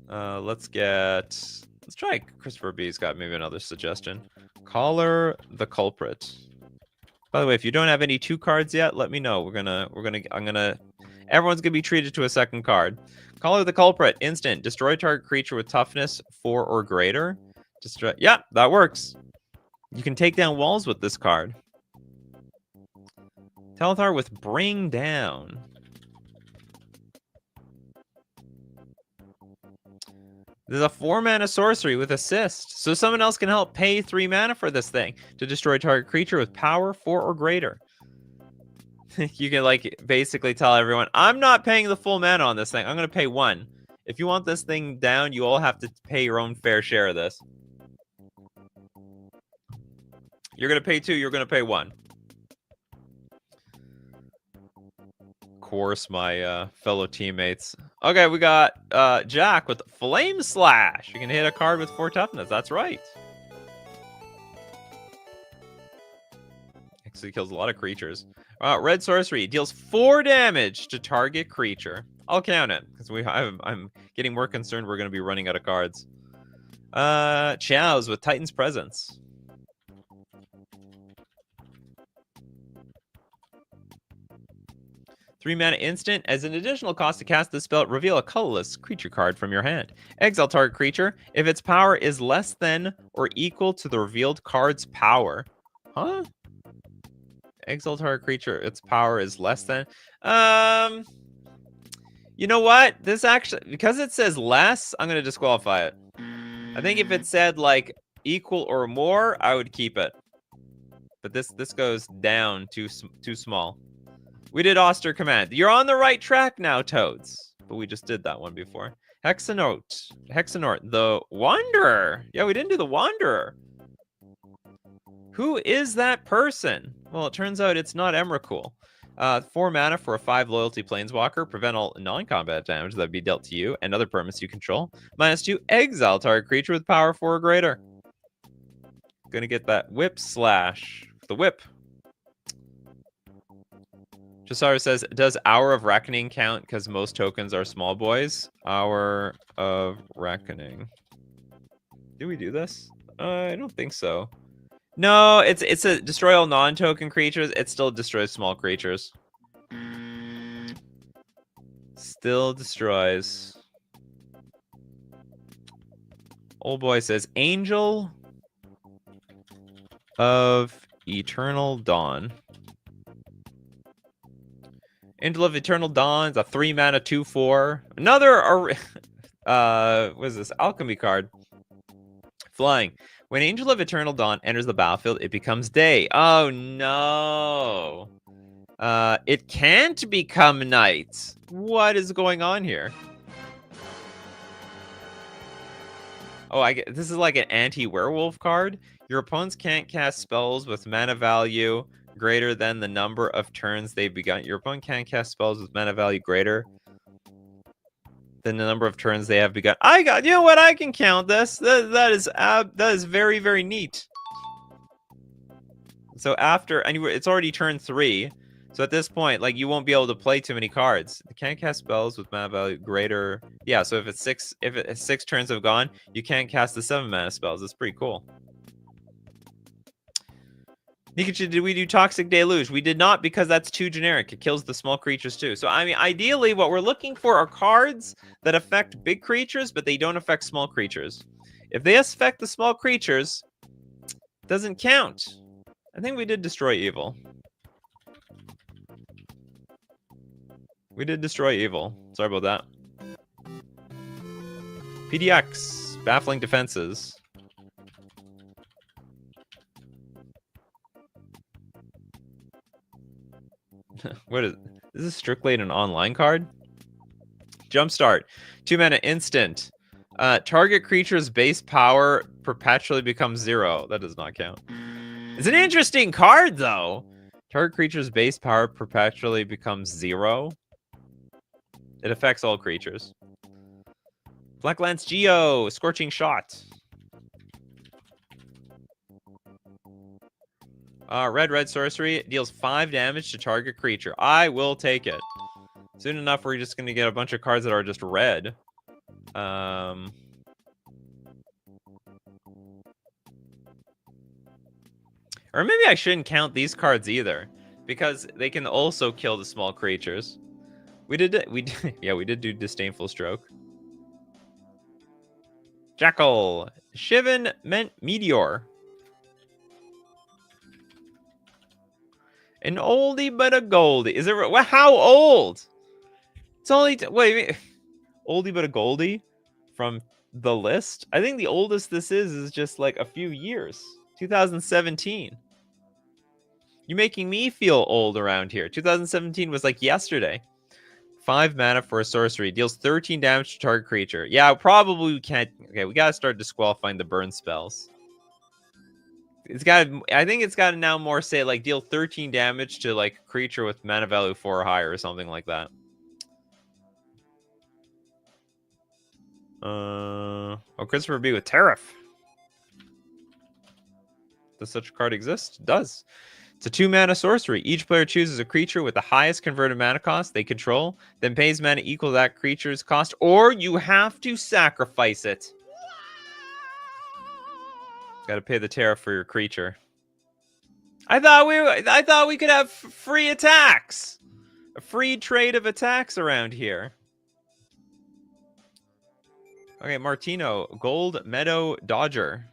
Let's try Christopher B's got maybe another suggestion. Collar the Culprit. By the way, if you don't have any 2 cards yet, let me know. Everyone's gonna be treated to a second card. Collar the Culprit. Instant. Destroy target creature with toughness 4 or greater. Yeah, that works. You can take down walls with this card. Telethar with Bring Down. There's a 4-mana sorcery with Assist, so someone else can help pay 3 mana for this thing to destroy target creature with power 4 or greater. You can, like, basically tell everyone, I'm not paying the full mana on this thing. I'm going to pay 1. If you want this thing down, you all have to pay your own fair share of this. You're going to pay 2, you're going to pay 1. Of course, my fellow teammates. Okay, we got Jack with Flame Slash. You can hit a card with 4 toughness. That's right. Actually kills a lot of creatures. Red Sorcery deals 4 damage to target creature. I'll count it because I'm getting more concerned we're going to be running out of cards. Chows with Titan's Presence. Three mana instant. As an additional cost to cast this spell, reveal a colorless creature card from your hand. Exile target creature if its power is less than or equal to the revealed card's power. Huh? Exile target creature, its power is less than. You know what? This actually, because it says less, I'm going to disqualify it. I think if it said like equal or more, I would keep it. But this goes down too small. We did Auster Command. You're on the right track now, Toads. But we just did that one before. Hexanort, the Wanderer. Yeah, we didn't do the Wanderer. Who is that person? Well, it turns out it's not Emrakul. 4 mana for a 5 loyalty planeswalker. Prevent all non-combat damage that would be dealt to you and other permanents you control. -2, exile target creature with power 4 or greater. Gonna get that Whip Slash. The Whip. Josara says, does Hour of Reckoning count because most tokens are small boys? Hour of Reckoning. Do we do this? I don't think so. No, it's a destroy all non-token creatures. It still destroys small creatures. Still destroys. Old boy says, Angel of Eternal Dawn. Angel of Eternal Dawn is a 3 mana 2/4. Another what is this? Alchemy card. Flying. When Angel of Eternal Dawn enters the battlefield, it becomes day. Oh no. It can't become night. What is going on here? Oh, this is like an anti-werewolf card. Your opponents can't cast spells with mana value greater than the number of turns they've begun. Your opponent can't cast spells with mana value greater than the number of turns they have begun. You know what? I can count this. That is very, very neat. So after, and it's already turn 3. So at this point, like, you won't be able to play too many cards. You can't cast spells with mana value greater. Yeah, so if it's 6 turns have gone, you can't cast the 7 mana spells. It's pretty cool. Nikachu, did we do Toxic Deluge? We did not, because that's too generic. It kills the small creatures too. So, I mean, ideally, what we're looking for are cards that affect big creatures, but they don't affect small creatures. If they affect the small creatures, it doesn't count. I think we did Destroy Evil. We did Destroy Evil. Sorry about that. PDX, Baffling Defenses. What is this? Is strictly an online card? Jumpstart. 2 mana instant. Target creature's base power perpetually becomes 0. That does not count. It's an interesting card, though. Target creature's base power perpetually becomes 0. It affects all creatures. Blacklance Geo. Scorching Shot. Red sorcery deals 5 damage to target creature. I will take it. Soon enough, we're just going to get a bunch of cards that are just red. Or maybe I shouldn't count these cards either, because they can also kill the small creatures. We did do Disdainful Stroke. Jackal. Shivan Meteor. An oldie but a goldie. Is it? Well, how old? It's only wait. Oldie but a goldie from the list. I think the oldest this is just like a few years. 2017. You're making me feel old around here. 2017 was like yesterday. 5 mana for a sorcery. Deals 13 damage to target creature. Yeah, probably we can't. Okay, we gotta start disqualifying the burn spells. It's got. I think it's got to now more say like deal 13 damage to like creature with mana value 4 or higher or something like that. Oh, Christopher B with Tariff. Does such a card exist? It does. It's a 2-mana sorcery. Each player chooses a creature with the highest converted mana cost they control, then pays mana equal to that creature's cost, or you have to sacrifice it. Got to pay the tariff for your creature. I thought we could have free attacks, a free trade of attacks around here. Okay, Martino, Gold Meadow Dodger.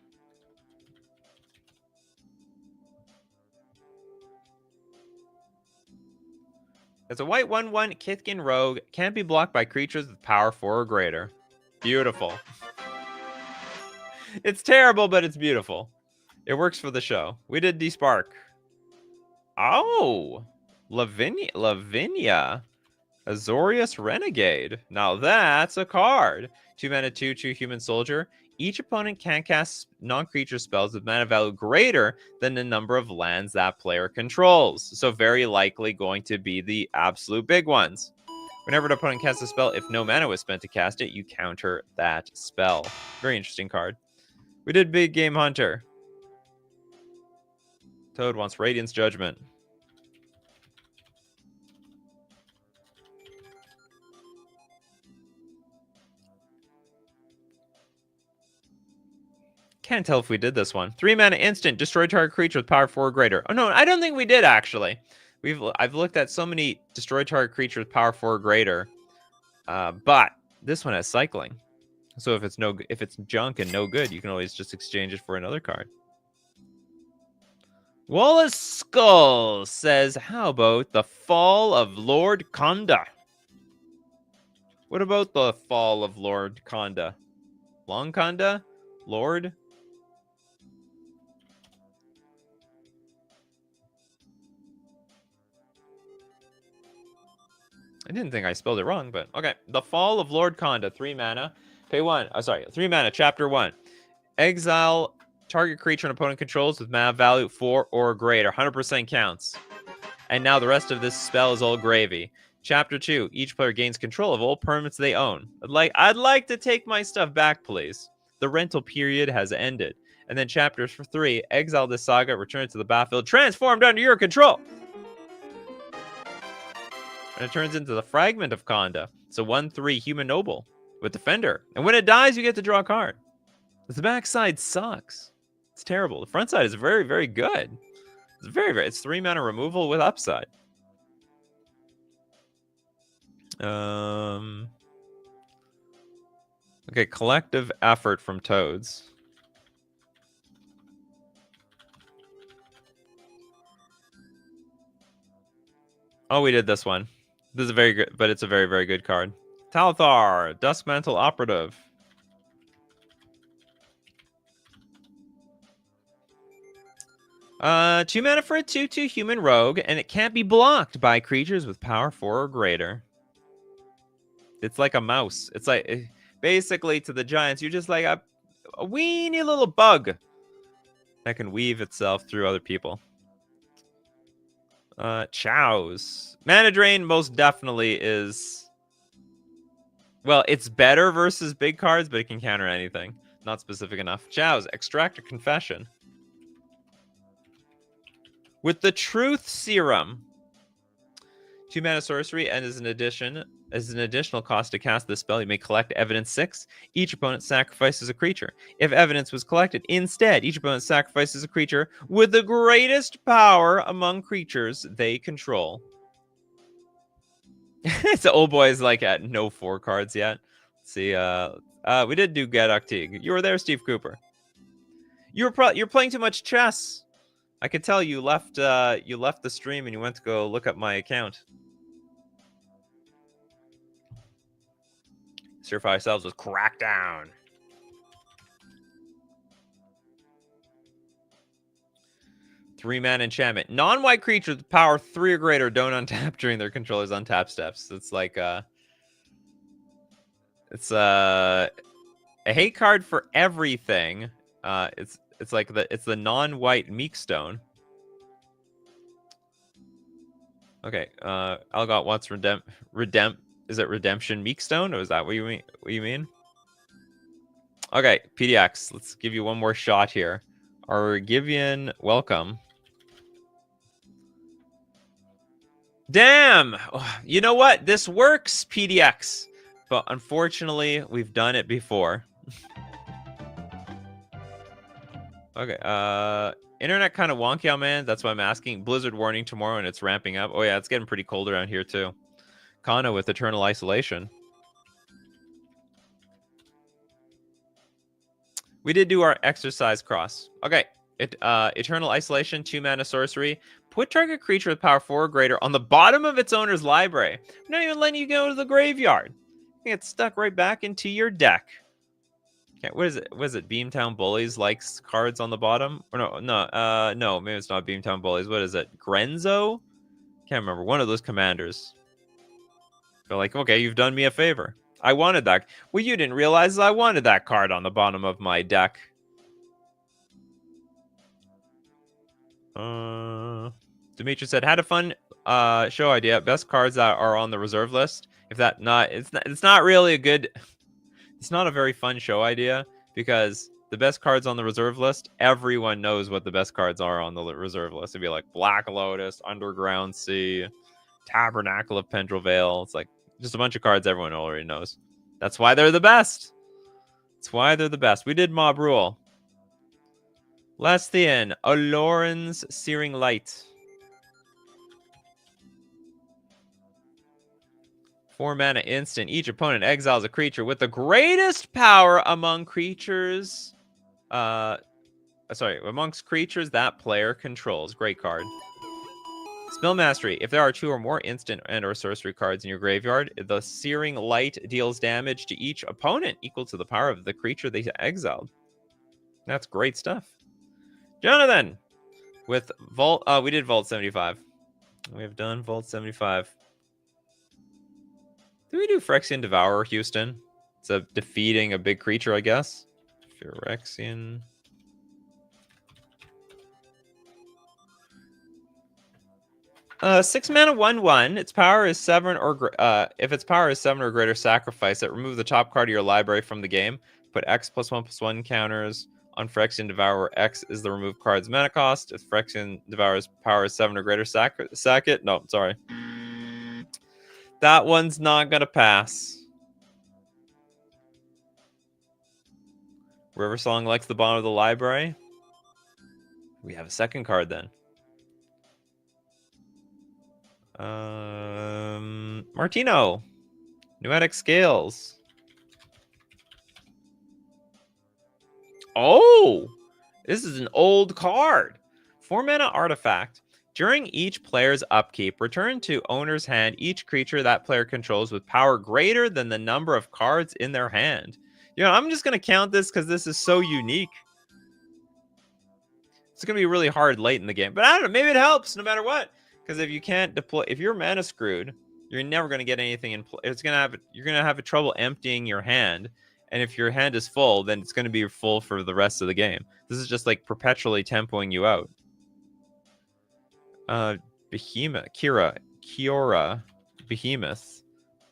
It's a white 1/1 Kithkin Rogue. Can't be blocked by creatures with power 4 or greater. Beautiful. It's terrible, but it's beautiful. It works for the show. We did Despark. Oh! Lavinia. Azorius Renegade. Now that's a card. 2 mana 2/2 human soldier. Each opponent can cast non-creature spells with mana value greater than the number of lands that player controls. So very likely going to be the absolute big ones. Whenever an opponent casts a spell, if no mana was spent to cast it, you counter that spell. Very interesting card. We did Big Game Hunter. Toad wants Radiant's Judgment. Can't tell if we did this one. 3 mana instant, destroy target creature with power 4 or greater. Oh no, I don't think we did actually. I've looked at so many destroy target creature with power 4 or greater, but this one has cycling. So if it's junk and no good, you can always just exchange it for another card. Wallace Skull says, "How about the fall of Lord Konda?" What about the fall of Lord Konda? Long Konda? Lord? I didn't think I spelled it wrong, but okay. The Fall of Lord Konda, 3 mana. Pay 1. Oh, sorry, 3 mana, chapter 1. Exile target creature an opponent controls with mana value 4 or greater. 100% counts. And now the rest of this spell is all gravy. Chapter 2. Each player gains control of all permanents they own. I'd like to take my stuff back, please. The rental period has ended. And then chapter 3. Exile this saga, return it to the battlefield, transformed under your control. And it turns into the Fragment of Konda. It's a 1/3 human noble with Defender. And when it dies, you get to draw a card. The backside sucks. It's terrible. The front side is very, very good. It's 3 mana removal with upside. Okay, collective effort from Toads. Oh, we did this one. This is very good, but it's a very, very good card. Talthar, Duskmantle Operative. Two mana for a 2/2 human rogue, and it can't be blocked by creatures with power 4 or greater. It's like a mouse. It's like, basically, to the giants, you're just like a weeny little bug that can weave itself through other people. Chows. Mana Drain most definitely is... Well, it's better versus big cards, but it can counter anything. Not specific enough. Chows. Extract a Confession. With the Truth Serum. 2 mana sorcery, and as an additional cost to cast this spell, you may collect Evidence 6. Each opponent sacrifices a creature. If evidence was collected, instead, each opponent sacrifices a creature with the greatest power among creatures they control. So old boy's like at no 4 cards yet. Let's see, we did do Gadok Teague. You were there, Steve Cooper. You're playing too much chess. I could tell you left the stream and you went to go look up my account. Surf ourselves with Crackdown. Three-mana enchantment. Non-white creatures with power 3 or greater don't untap during their controller's untap steps. It's like it's a hate card for everything. It's like the non-white Meekstone. Okay, Algot wants is it Redemption Meekstone, or is that what you mean? Okay, PDX, let's give you one more shot here. Argivian, welcome. Damn! You know what? This works, PDX. But unfortunately, we've done it before. Okay, internet kind of wonky out, man. That's why I'm asking. Blizzard warning tomorrow and it's ramping up. Oh yeah, it's getting pretty cold around here too. Kana with Eternal Isolation. We did do our exercise cross. Okay, Eternal Isolation, 2-mana sorcery. Put target creature with power 4 or greater on the bottom of its owner's library. I'm not even letting you go to the graveyard. You get stuck right back into your deck. Okay, what is it? Was it Beamtown Bullies likes cards on the bottom? Or no, maybe it's not Beamtown Bullies. What is it? Grenzo? Can't remember. One of those commanders. They're like, okay, you've done me a favor. I wanted that. Well, you didn't realize I wanted that card on the bottom of my deck. Dimitri said, had a fun show idea. Best cards that are on the reserve list. If that not, it's not really a good. It's not a very fun show idea because the best cards on the reserve list, everyone knows what the best cards are on the reserve list. It'd be like Black Lotus, Underground Sea, Tabernacle of Pendrel Vale. It's like just a bunch of cards everyone already knows. That's why they're the best. That's why they're the best. We did Mob Rule. Lesthian, Aloran's Searing Light. 4-mana instant. Each opponent exiles a creature with the greatest power among creatures. Amongst creatures that player controls. Great card. Spell Mastery. If there are 2 or more instant and or sorcery cards in your graveyard, the Searing Light deals damage to each opponent equal to the power of the creature they exiled. That's great stuff. Jonathan, with Vault. We did Vault 75. We have done Vault 75. Did we do Phyrexian Devourer, Houston? It's a defeating a big creature, I guess. Phyrexian. Six mana 1/1. Its power is 7 or if its power is 7 or greater, sacrifice it. Remove the top card of your library from the game. Put X +1/+1 counters on Phyrexian Devourer. X is the remove card's mana cost. If Phyrexian Devourer's power is 7 or greater, sack it. No, sorry. That one's not gonna pass. River Song likes the bottom of the library. We have a second card then. Martino. Pneumatic Scales. Oh! This is an old card. 4-mana artifact. During each player's upkeep, return to owner's hand each creature that player controls with power greater than the number of cards in their hand. You know, I'm just going to count this because this is so unique. It's going to be really hard late in the game. But I don't know, maybe it helps no matter what. Because if you can't deploy, if you're mana screwed, you're never going to get anything in play. You're going to have trouble emptying your hand. And if your hand is full, then it's going to be full for the rest of the game. This is just like perpetually tempoing you out. Behemoth, Kiora, Behemoth,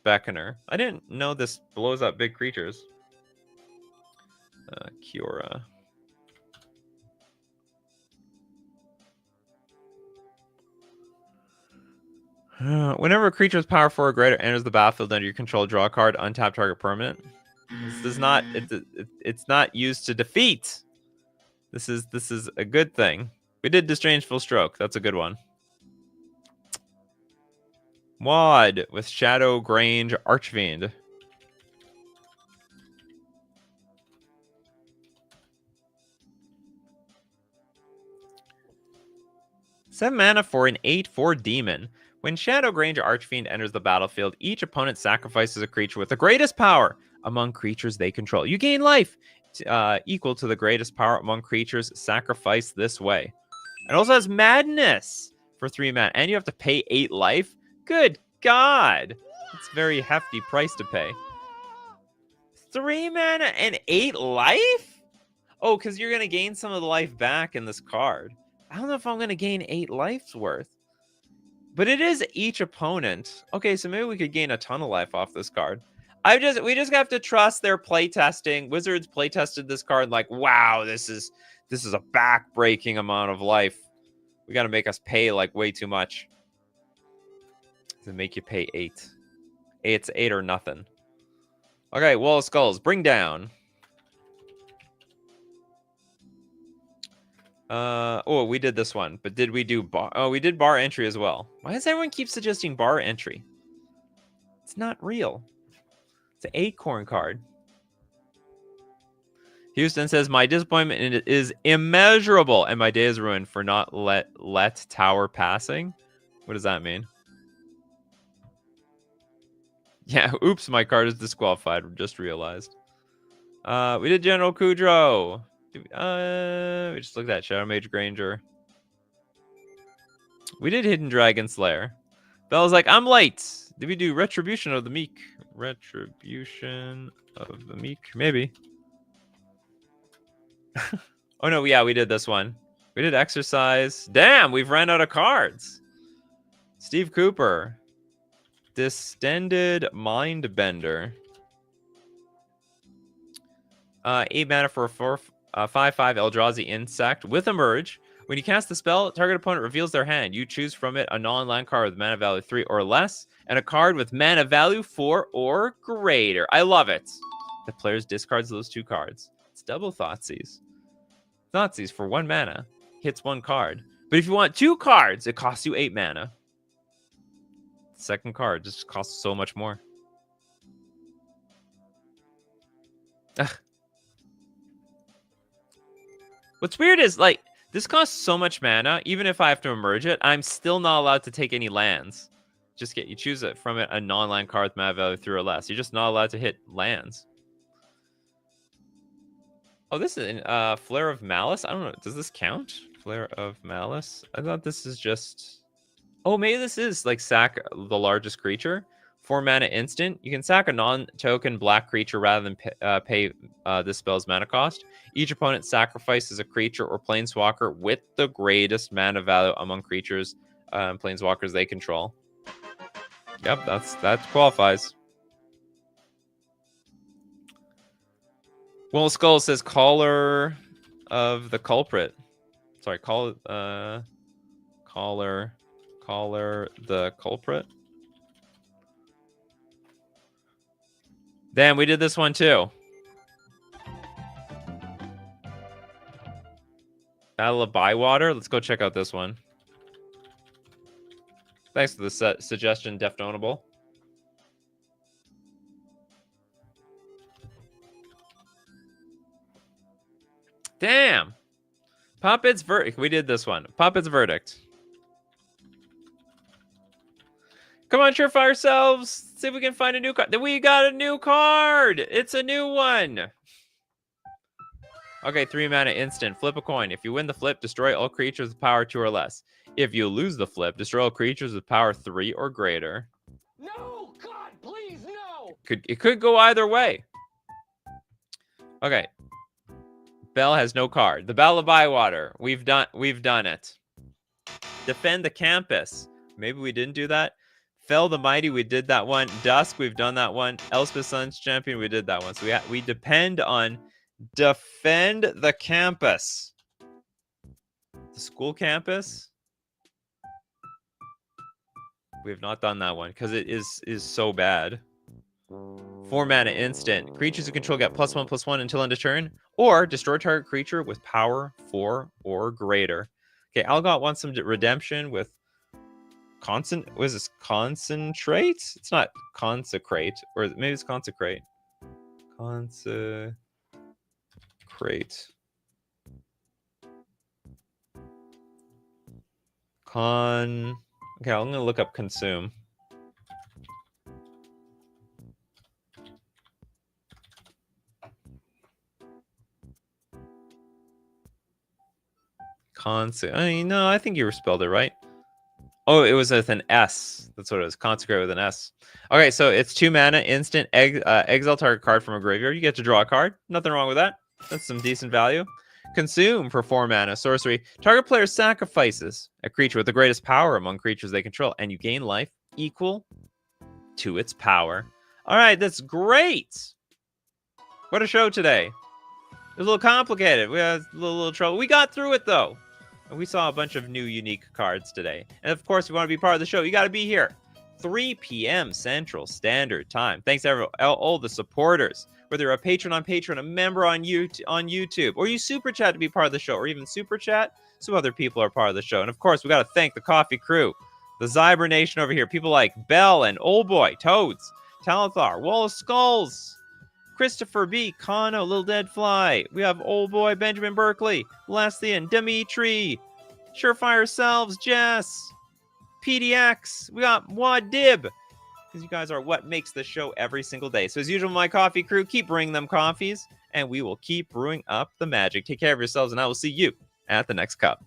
Beckoner. I didn't know this blows up big creatures. Kiora. Whenever a creature with power 4 or greater enters the battlefield under your control, draw a card, untap target permanent. This is not. It's not used to defeat. This is a good thing. We did Distrangeful Stroke. That's a good one. Mod with Shadow Grange Archfiend. 7 mana for an 8/4 demon. When Shadow Granger Archfiend enters the battlefield, each opponent sacrifices a creature with the greatest power among creatures they control. You gain life equal to the greatest power among creatures sacrificed this way. It also has Madness for 3 mana, and you have to pay 8 life. Good God. It's a very hefty price to pay. 3 mana and 8 life? Oh, because you're going to gain some of the life back in this card. I don't know if I'm going to gain 8 life's worth. But it is each opponent. Okay, so maybe we could gain a ton of life off this card. We just have to trust their playtesting. Wizards playtested this card like, wow, this is a back-breaking amount of life. We got to make us pay like way too much. To make you pay 8. It's 8 or nothing. Okay, Wall of Skulls, bring down. Oh, we did this one, but did we do bar? Oh, we did bar entry as well. Why does everyone keep suggesting bar entry? It's not real. It's an Acorn card. Houston says, my disappointment is immeasurable, and my day is ruined for not let tower passing. What does that mean? Yeah, oops, my card is disqualified. Just realized. We did General Kudrow. We just looked at Shadow Mage Granger. We did Hidden Dragon Slayer. Bella's like, I'm late. Did we do Retribution of the Meek? Retribution of the Meek? Maybe. Oh, no. Yeah, we did this one. We did Exercise. Damn, we've ran out of cards. Steve Cooper. Distended Mindbender. 8 mana for a 5/5 Eldrazi Insect with Emerge. When you cast the spell, target opponent reveals their hand. You choose from it a non-land card with mana value 3 or less, and a card with mana value 4 or greater. I love it. The players discards those 2 cards. It's double Thoughtseize. Thoughtseize for 1 mana hits 1 card. But if you want 2 cards, it costs you 8 mana. The second card just costs so much more. Ugh. What's weird is, like, this costs so much mana. Even if I have to emerge it, I'm still not allowed to take any lands. You choose it from it a non-land card with mana value 3 or less. You're just not allowed to hit lands. Oh, this is Flare of Malice. I don't know. Does this count? Flare of Malice. I thought this is just. Oh, maybe this is like sack the largest creature. 4 mana instant. You can sack a non-token black creature rather than pay this spell's mana cost. Each opponent sacrifices a creature or planeswalker with the greatest mana value among creatures and planeswalkers they control. Yep, that qualifies. Will Skull says Caller of the Culprit. Sorry, Caller the Culprit. Damn, we did this one too. Battle of Bywater. Let's go check out this one. Thanks for the suggestion, Def Notable. Damn. Puppet's Verdict. We did this one. Puppet's Verdict. Come on, Surefire Selves. See if we can find a new card. We got a new card. It's a new one. Okay, 3 mana instant. Flip a coin. If you win the flip, destroy all creatures with power 2 or less. If you lose the flip, destroy all creatures with power 3 or greater. No, God, please, no. It could go either way. Okay. Bell has no card. The Battle of Bywater. We've done it. Defend the Campus. Maybe we didn't do that. Fell the Mighty, we did that one. Dusk, we've done that one. Elspeth Sun's Champion, we did that one. So we depend on Defend the Campus. The school campus. We have not done that one because it is so bad. 4 mana instant. Creatures you control get +1/+1 until end of turn, or destroy target creature with power 4 or greater. Okay, Algot wants some redemption with was this concentrate? It's not consecrate, or maybe it's consecrate. Consecrate. Okay, I'm gonna look up consume. No, I think you spelled it right. Oh, it was with an S. That's what it was. Consecrate with an S. Okay, so it's 2 mana, instant, exile target card from a graveyard. You get to draw a card. Nothing wrong with that. That's some decent value. Consume for 4 mana, sorcery. Target player sacrifices a creature with the greatest power among creatures they control, and you gain life equal to its power. All right, that's great. What a show today. It was a little complicated. We had a little trouble. We got through it, though. And we saw a bunch of new unique cards today. And of course, if you want to be part of the show, you got to be here. 3 p.m. Central Standard Time. Thanks to all the supporters. Whether you're a patron on Patreon, a member on YouTube, or you super chat to be part of the show, or even super chat so other people are part of the show. And of course, we got to thank the coffee crew, the Zyber Nation over here. People like Bell and Old Boy, Toads, Talithar, Wall of Skulls, Christopher B, Kano, Little Dead Fly. We have Old Boy, Benjamin Berkeley, Lestian, Dimitri, Surefire Selves, Jess, PDX. We got Wad Dib. Because you guys are what makes the show every single day. So as usual, my coffee crew, keep bringing them coffees, and we will keep brewing up the magic. Take care of yourselves, and I will see you at the next cup.